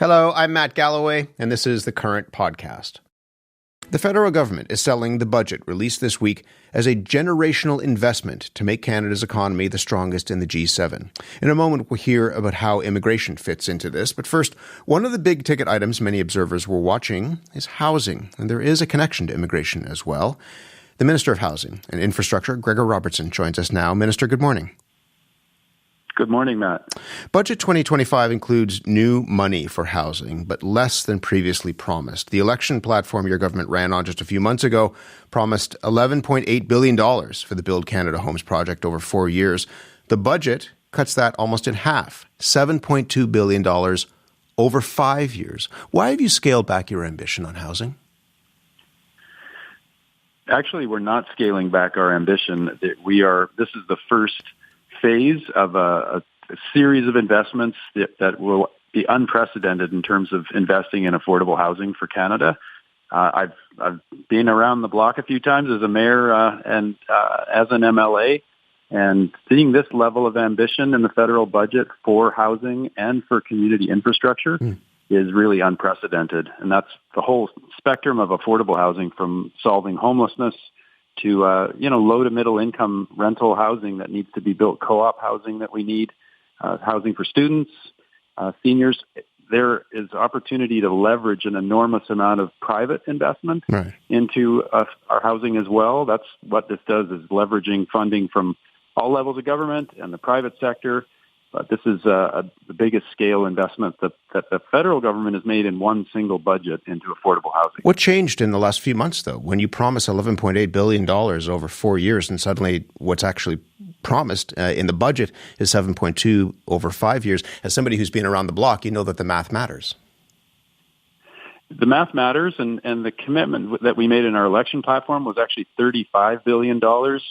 Hello, I'm Matt Galloway, and this is the Current Podcast. The federal government is selling the budget released this week as a generational investment to make Canada's economy the strongest in the G7. In a moment, we'll hear about how immigration fits into this. But first, one of the big ticket items many observers were watching is housing, and there is a connection to immigration as well. The Minister of Housing and Infrastructure, Gregor Robertson, joins us now. Minister, good morning. Good morning, Matt. Budget 2025 includes new money for housing, but less than previously promised. The election platform your government ran on just a few months ago promised $11.8 billion for the Build Canada Homes project over 4 years. The budget cuts that almost in half, $7.2 billion over 5 years. Why have you scaled back your ambition on housing? Actually, we're not scaling back our ambition. This is the first phase of a series of investments that will be unprecedented in terms of investing in affordable housing for Canada. I've been around the block a few times as a mayor and as an MLA, and seeing this level of ambition in the federal budget for housing and for community infrastructure is really unprecedented. And that's the whole spectrum of affordable housing, from solving homelessness to low to middle income rental housing that needs to be built, co-op housing that we need, housing for students, seniors. There is opportunity to leverage an enormous amount of private investment into our housing as well. That's what this does, is leveraging funding from all levels of government and the private sector. But this is the biggest scale investment that the federal government has made in one single budget into affordable housing. What changed in the last few months, though, when you promise $11.8 billion over 4 years and suddenly what's actually promised in the budget is $7.2 over 5 years? As somebody who's been around the block, you know that the math matters. The math matters, and the commitment that we made in our election platform was actually $35 billion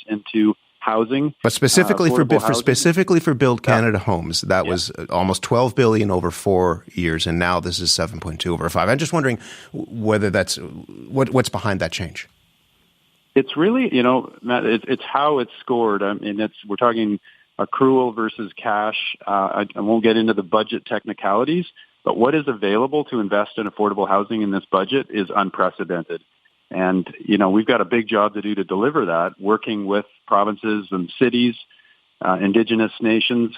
into housing, but specifically for Build Canada Homes, that was almost $12 billion over 4 years, and now this is $7.2 over 5. I'm just wondering whether that's what's behind that change. It's really, Matt, it's how it's scored. I mean, we're talking accrual versus cash. I won't get into the budget technicalities, but what is available to invest in affordable housing in this budget is unprecedented. And, we've got a big job to do to deliver that, working with provinces and cities, Indigenous nations.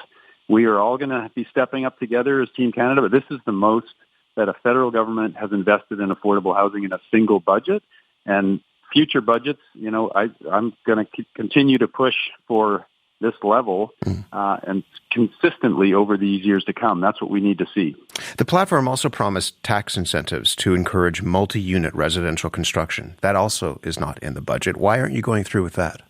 We are all going to be stepping up together as Team Canada, but this is the most that a federal government has invested in affordable housing in a single budget. And future budgets, I'm going to continue to push for this level and consistently over these years to come. That's what we need to see. The platform also promised tax incentives to encourage multi-unit residential construction. That also is not in the budget. Why aren't you going through with that?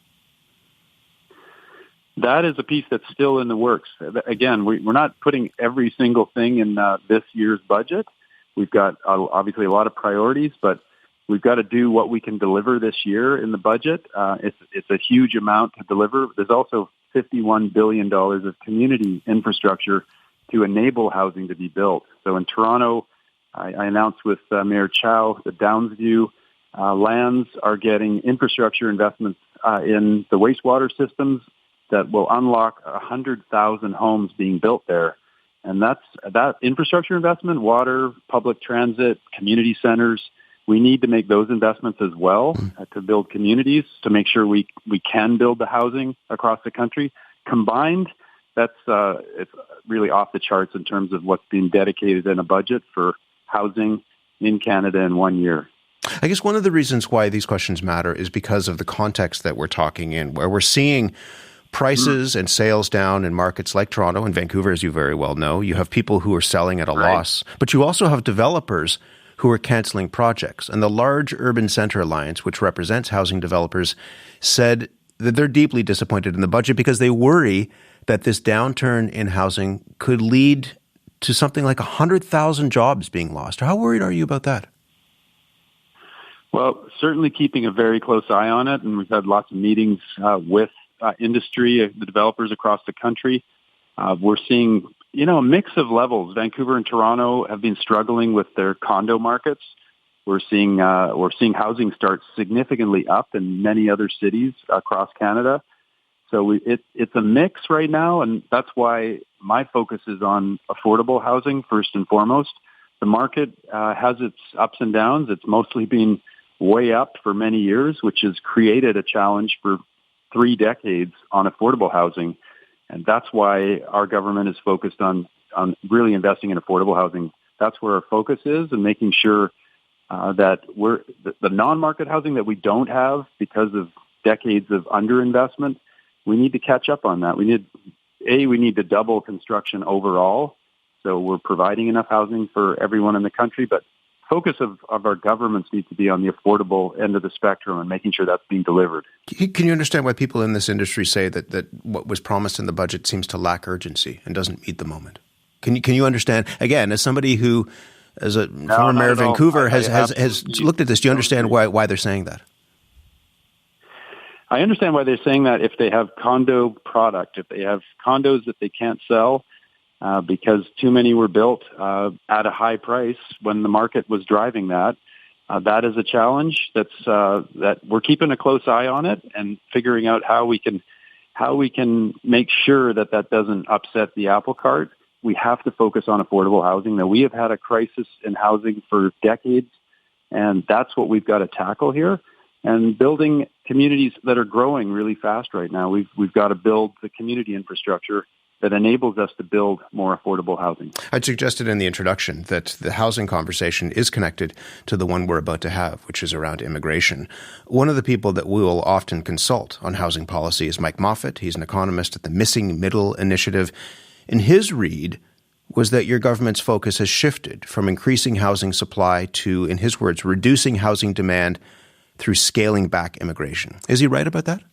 That is a piece that's still in the works. Again, we're not putting every single thing in this year's budget. We've got obviously a lot of priorities, but we've got to do what we can deliver this year in the budget. It's a huge amount to deliver. There's also $51 billion of community infrastructure to enable housing to be built. So in Toronto, I announced with Mayor Chow, the Downsview lands are getting infrastructure investments in the wastewater systems that will unlock 100,000 homes being built there. And that infrastructure investment, water, public transit, community centers, we need to make those investments as well to build communities, to make sure we can build the housing across the country. Combined, it's really off the charts in terms of what's being dedicated in a budget for housing in Canada in 1 year. I guess one of the reasons why these questions matter is because of the context that we're talking in, where we're seeing prices and sales down in markets like Toronto and Vancouver, as you very well know. You have people who are selling at a loss, but you also have developers who are canceling projects. And the Large Urban Centre Alliance, which represents housing developers, said that they're deeply disappointed in the budget because they worry that this downturn in housing could lead to something like 100,000 jobs being lost. How worried are you about that? Well, certainly keeping a very close eye on it. And we've had lots of meetings with industry, the developers across the country. We're seeing a mix of levels. Vancouver and Toronto have been struggling with their condo markets. We're seeing housing starts significantly up in many other cities across Canada. So it's a mix right now, and that's why my focus is on affordable housing first and foremost. the market has its ups and downs. It's mostly been way up for many years, which has created a challenge for 3 decades on affordable housing. And that's why our government is focused on really investing in affordable housing. That's where our focus is, and making sure that the non-market housing that we don't have because of decades of underinvestment, we need to catch up on that. We need to double construction overall. So we're providing enough housing for everyone in the country, but focus of our governments needs to be on the affordable end of the spectrum and making sure that's being delivered. Can you understand why people in this industry say that what was promised in the budget seems to lack urgency and doesn't meet the moment? Can you understand, again, as somebody who, as a former mayor of Vancouver, has looked at this, do you understand why they're saying that? I understand why they're saying that if they have condo product, if they have condos that they can't sell, because too many were built at a high price when the market was driving that. That is a challenge that we're keeping a close eye on it and figuring out how we can make sure that doesn't upset the apple cart. We have to focus on affordable housing. Now, we have had a crisis in housing for decades, and that's what we've got to tackle here. And building communities that are growing really fast right now. We've got to build the community infrastructure that enables us to build more affordable housing. I'd suggested in the introduction that the housing conversation is connected to the one we're about to have, which is around immigration. One of the people that we will often consult on housing policy is Mike Moffat. He's an economist at the Missing Middle Initiative. And his read was that your government's focus has shifted from increasing housing supply to, in his words, reducing housing demand through scaling back immigration. Is he right about that?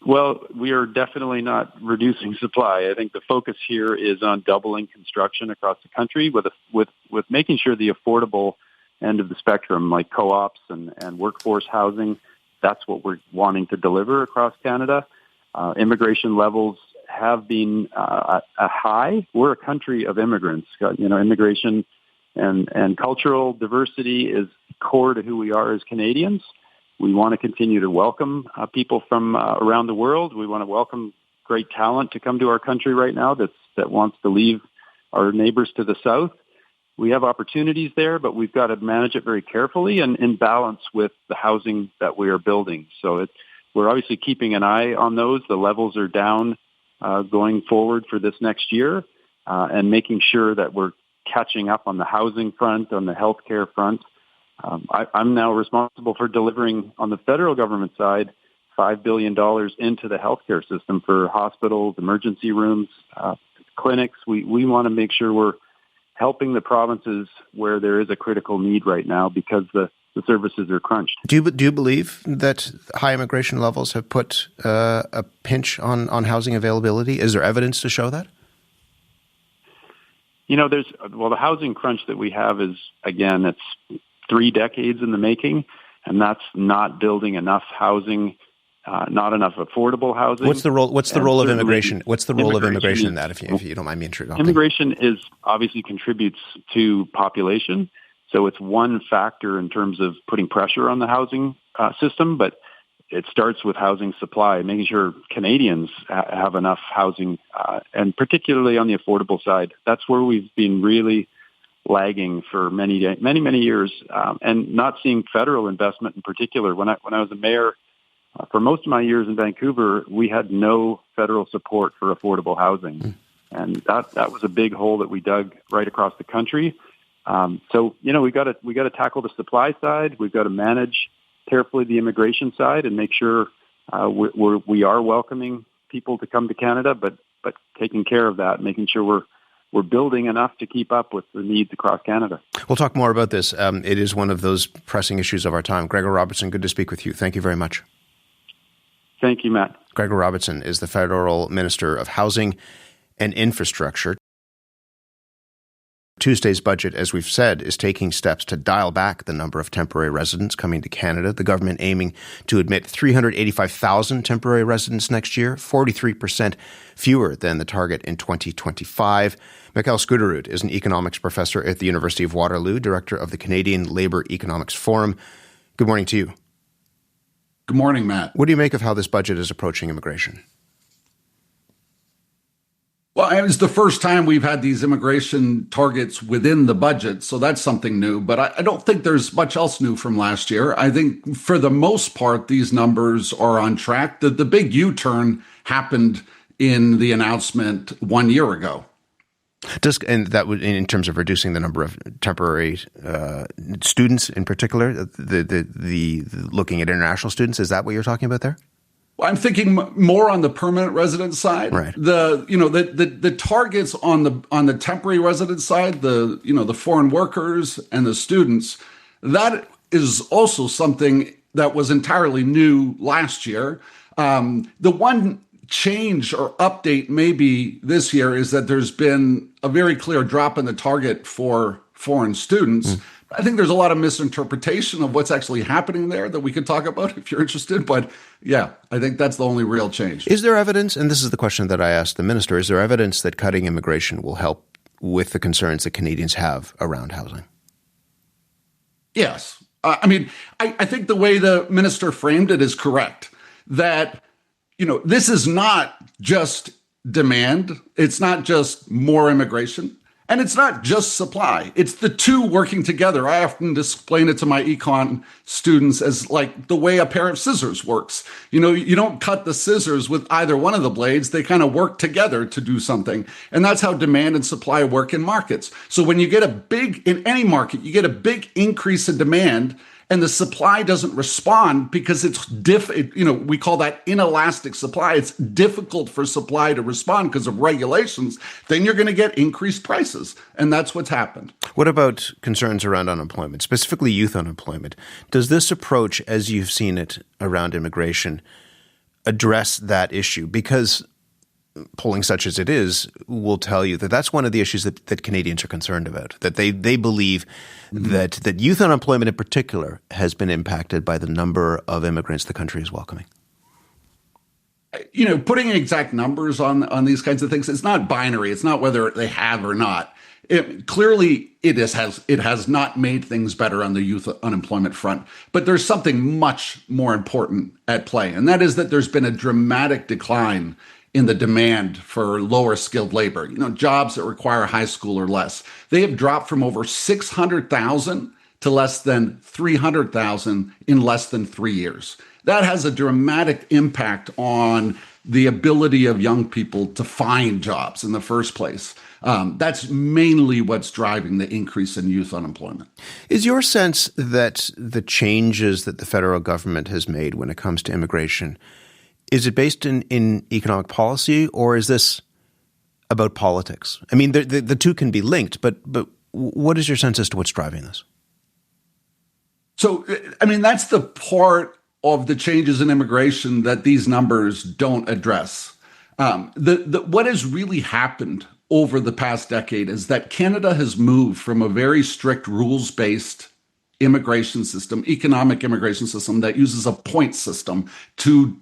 Well, we are definitely not reducing supply. I think the focus here is on doubling construction across the country with making sure the affordable end of the spectrum, like co-ops and workforce housing, that's what we're wanting to deliver across Canada. Immigration levels have been a high. We're a country of immigrants. Immigration and cultural diversity is core to who we are as Canadians. We want to continue to welcome people from around the world. We want to welcome great talent to come to our country right now that wants to leave our neighbors to the south. We have opportunities there, but we've got to manage it very carefully and in balance with the housing that we are building. So we're obviously keeping an eye on those. The levels are down going forward for this next year, and making sure that we're catching up on the housing front, on the healthcare front. I'm now responsible for delivering on the federal government side $5 billion into the healthcare system for hospitals, emergency rooms, clinics. We want to make sure we're helping the provinces where there is a critical need right now because the services are crunched. Do you believe that high immigration levels have put a pinch on housing availability? Is there evidence to show that? The housing crunch that we have is, again, it's 3 decades in the making, and that's not building enough housing, not enough affordable housing. What's the role of immigration? What's the role of immigration in that, if you don't mind me interrupting? Immigration obviously contributes to population, so it's one factor in terms of putting pressure on the housing system, but it starts with housing supply, making sure Canadians have enough housing, and particularly on the affordable side. That's where we've been really lagging for many years, and not seeing federal investment in particular. When I was a mayor, for most of my years in Vancouver, we had no federal support for affordable housing, and that was a big hole that we dug right across the country. So we got to tackle the supply side. We've got to manage carefully the immigration side and make sure we are welcoming people to come to Canada, but taking care of that, making sure we're building enough to keep up with the needs across Canada. We'll talk more about this. It is one of those pressing issues of our time. Gregor Robertson, good to speak with you. Thank you very much. Thank you, Matt. Gregor Robertson is the Federal Minister of Housing and Infrastructure. Tuesday's budget, as we've said, is taking steps to dial back the number of temporary residents coming to Canada. The government aiming to admit 385,000 temporary residents next year, 43% fewer than the target in 2025. Mikhail Skuderud is an economics professor at the University of Waterloo, director of the Canadian Labour Economics Forum. Good morning to you. Good morning, Matt. What do you make of how this budget is approaching immigration? Well, it was the first time we've had these immigration targets within the budget, so that's something new. But I don't think there's much else new from last year. I think for the most part, these numbers are on track. The big U-turn happened in the announcement 1 year ago. And that would, in terms of reducing the number of temporary students, in particular, the looking at international students, is that what you're talking about there? I'm thinking more on the permanent resident side. Right. The targets on the temporary resident side, the foreign workers and the students, that is also something that was entirely new last year. The one change or update maybe this year is that there's been a very clear drop in the target for foreign students. I think there's a lot of misinterpretation of what's actually happening there that we could talk about if you're interested. But yeah, I think that's the only real change. Is there evidence, and this is the question that I asked the minister, is there evidence that cutting immigration will help with the concerns that Canadians have around housing? Yes. I think the way the minister framed it is correct, that, this is not just demand. It's not just more immigration. And it's not just supply. It's the two working together. I often explain it to my econ students as like the way a pair of scissors works. You don't cut the scissors with either one of the blades. They kind of work together to do something. And that's how demand and supply work in markets. So when you get in any market, you get a big increase in demand, and the supply doesn't respond because we call that inelastic supply. It's difficult for supply to respond because of regulations. Then you're going to get increased prices. And that's what's happened. What about concerns around unemployment, specifically youth unemployment? Does this approach, as you've seen it around immigration, address that issue? Because polling such as it is will tell you that that's one of the issues that Canadians are concerned about, that they believe that youth unemployment in particular has been impacted by the number of immigrants the country is welcoming. Putting exact numbers on these kinds of things, it's not binary. It's not whether they have or not. Clearly, it has not made things better on the youth unemployment front. But there's something much more important at play, and that is that there's been a dramatic decline in the demand for lower skilled labor, jobs that require high school or less. They have dropped from over 600,000 to less than 300,000 in less than 3 years. That has a dramatic impact on the ability of young people to find jobs in the first place. That's mainly what's driving the increase in youth unemployment. Is your sense that the changes that the federal government has made when it comes to immigration, is it based in economic policy, or is this about politics? I mean, the two can be linked, but what is your sense as to what's driving this? So, that's the part of the changes in immigration that these numbers don't address. What has really happened over the past decade is that Canada has moved from a very strict rules-based immigration system, economic immigration system that uses a point system to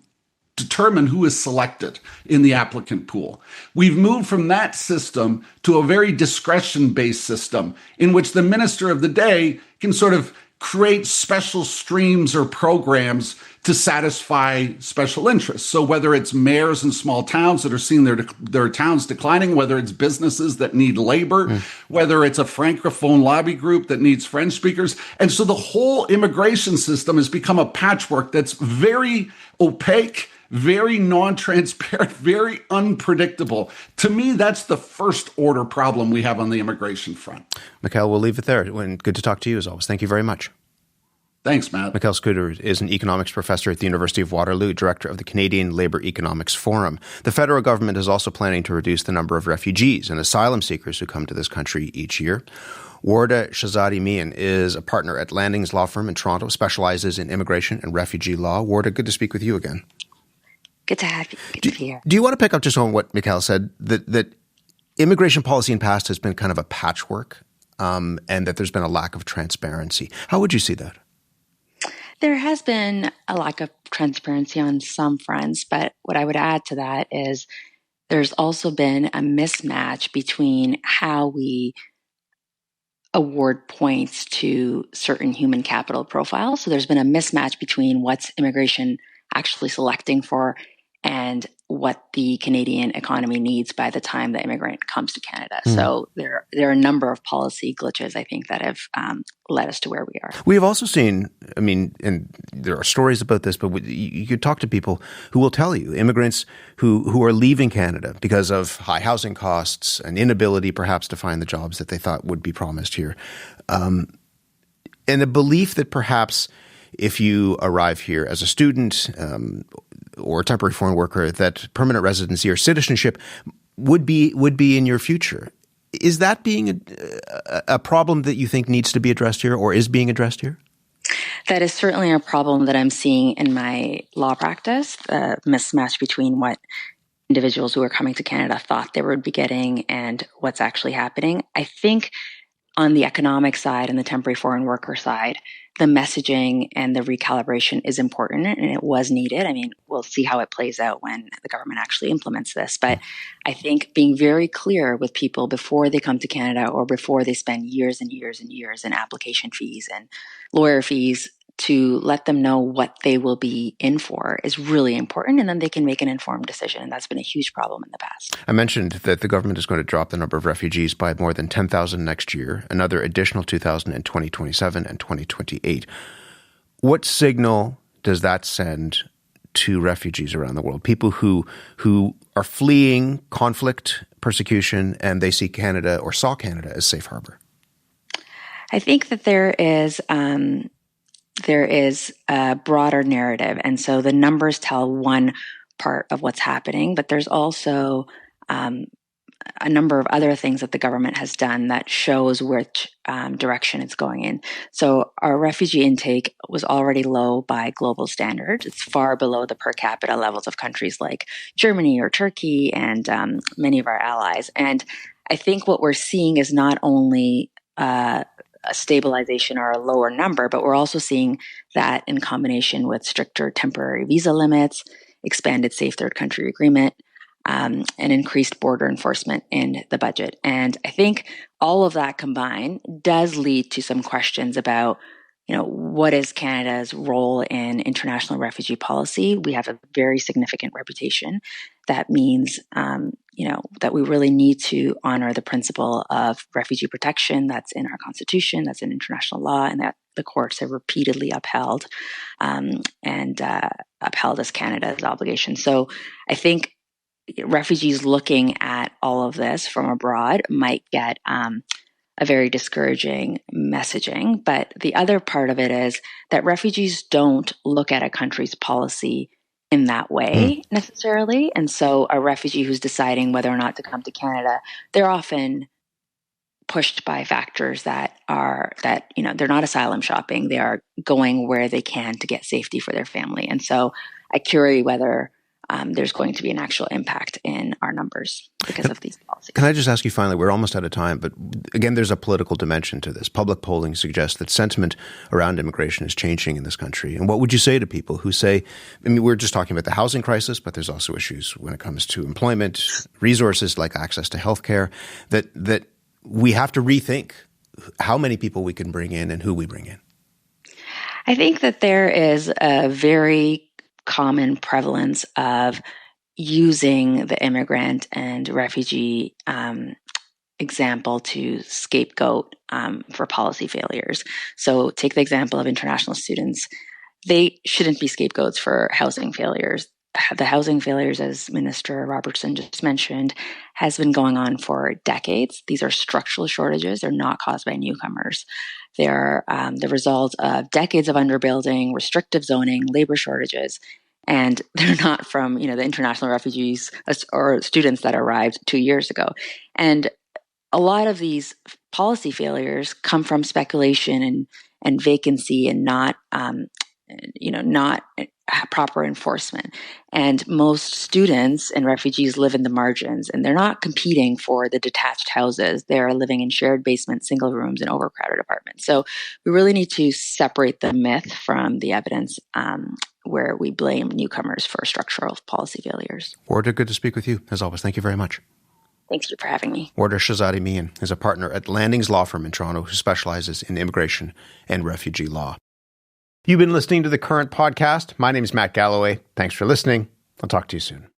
determine who is selected in the applicant pool. We've moved from that system to a very discretion-based system in which the minister of the day can sort of create special streams or programs to satisfy special interests. So whether it's mayors in small towns that are seeing their towns declining, whether it's businesses that need labor, whether it's a francophone lobby group that needs French speakers. And so the whole immigration system has become a patchwork that's very opaque, very non-transparent, very unpredictable. To me, that's the first order problem we have on the immigration front. Mikhail, we'll leave it there. Good to talk to you as always. Thank you very much. Thanks, Matt. Mikhail Scooter is an economics professor at the University of Waterloo, director of the Canadian Labour Economics Forum. The federal government is also planning to reduce the number of refugees and asylum seekers who come to this country each year. Warda Shahzadi Mian is a partner at Landings Law Firm in Toronto, specializes in immigration and refugee law. Warda, good to speak with you again. Good to have you. Good to be here. Do you want to pick up just on what Mikhail said, that immigration policy in the past has been kind of a patchwork, and that there's been a lack of transparency? How would you see that? There has been a lack of transparency on some fronts, but what I would add to that is there's also been a mismatch between how we award points to certain human capital profiles. So there's been a mismatch between what's immigration actually selecting for and what the Canadian economy needs by the time the immigrant comes to Canada. So there are a number of policy glitches, I think, that have led us to where we are. We have also seen, and there are stories about this, but you could talk to people who will tell you, immigrants who are leaving Canada because of high housing costs, an inability perhaps to find the jobs that they thought would be promised here, and a belief that perhaps if you arrive here as a student or a temporary foreign worker, that permanent residency or citizenship would be in your future. Is that being a problem that you think needs to be addressed here or is being addressed here? That is certainly a problem that I'm seeing in my law practice, the mismatch between what individuals who are coming to Canada thought they would be getting and what's actually happening. I think on the economic side and the temporary foreign worker side, the messaging and the recalibration is important, and it was needed. I mean, we'll see how it plays out when the government actually implements this. But I think being very clear with people before they come to Canada or before they spend years and years and years in application fees and lawyer fees to let them know what they will be in for is really important, and then they can make an informed decision. And that's been a huge problem in the past. I mentioned that the government is going to drop the number of refugees by more than 10,000 next year, another additional 2,000 in 2027 and 2028. What signal does that send to refugees around the world, people who are fleeing conflict, persecution, and they see Canada or saw Canada as safe harbor? I think that there is a broader narrative. And so the numbers tell one part of what's happening, but there's also a number of other things that the government has done that shows which direction it's going in. So our refugee intake was already low by global standards. It's far below the per capita levels of countries like Germany or Turkey and many of our allies. And I think what we're seeing is not only a stabilization or a lower number, but we're also seeing that in combination with stricter temporary visa limits, expanded safe third country agreement, and increased border enforcement in the budget. And I think all of that combined does lead to some questions about, what is Canada's role in international refugee policy? We have a very significant reputation. That means, that we really need to honor the principle of refugee protection that's in our Constitution, that's in international law, and that the courts have repeatedly upheld upheld as Canada's obligation. So I think refugees looking at all of this from abroad might get a very discouraging messaging. But the other part of it is that refugees don't look at a country's policy in that way necessarily. And so a refugee who's deciding whether or not to come to Canada, they're often pushed by factors that they're not asylum shopping. They are going where they can to get safety for their family. And so I query whether there's going to be an actual impact in our numbers because of these policies. Can I just ask you finally, we're almost out of time, but again, there's a political dimension to this. Public polling suggests that sentiment around immigration is changing in this country. And what would you say to people who say, we're just talking about the housing crisis, but there's also issues when it comes to employment, resources like access to healthcare, that we have to rethink how many people we can bring in and who we bring in? I think that there is a very common prevalence of using the immigrant and refugee example to scapegoat for policy failures. So take the example of international students. They shouldn't be scapegoats for housing failures. The housing failures, as Minister Robertson just mentioned, has been going on for decades. These are structural shortages. They're not caused by newcomers. They're the result of decades of underbuilding, restrictive zoning, labor shortages, and they're not from the international refugees or students that arrived 2 years ago. And a lot of these policy failures come from speculation and vacancy and not proper enforcement. And most students and refugees live in the margins, and they're not competing for the detached houses. They're living in shared basements, single rooms, and overcrowded apartments. So we really need to separate the myth from the evidence where we blame newcomers for structural policy failures. Warda, good to speak with you. As always, thank you very much. Thanks for having me. Warda Shahzadi Mian is a partner at Landings Law Firm in Toronto who specializes in immigration and refugee law. You've been listening to The Current Podcast. My name is Matt Galloway. Thanks for listening. I'll talk to you soon.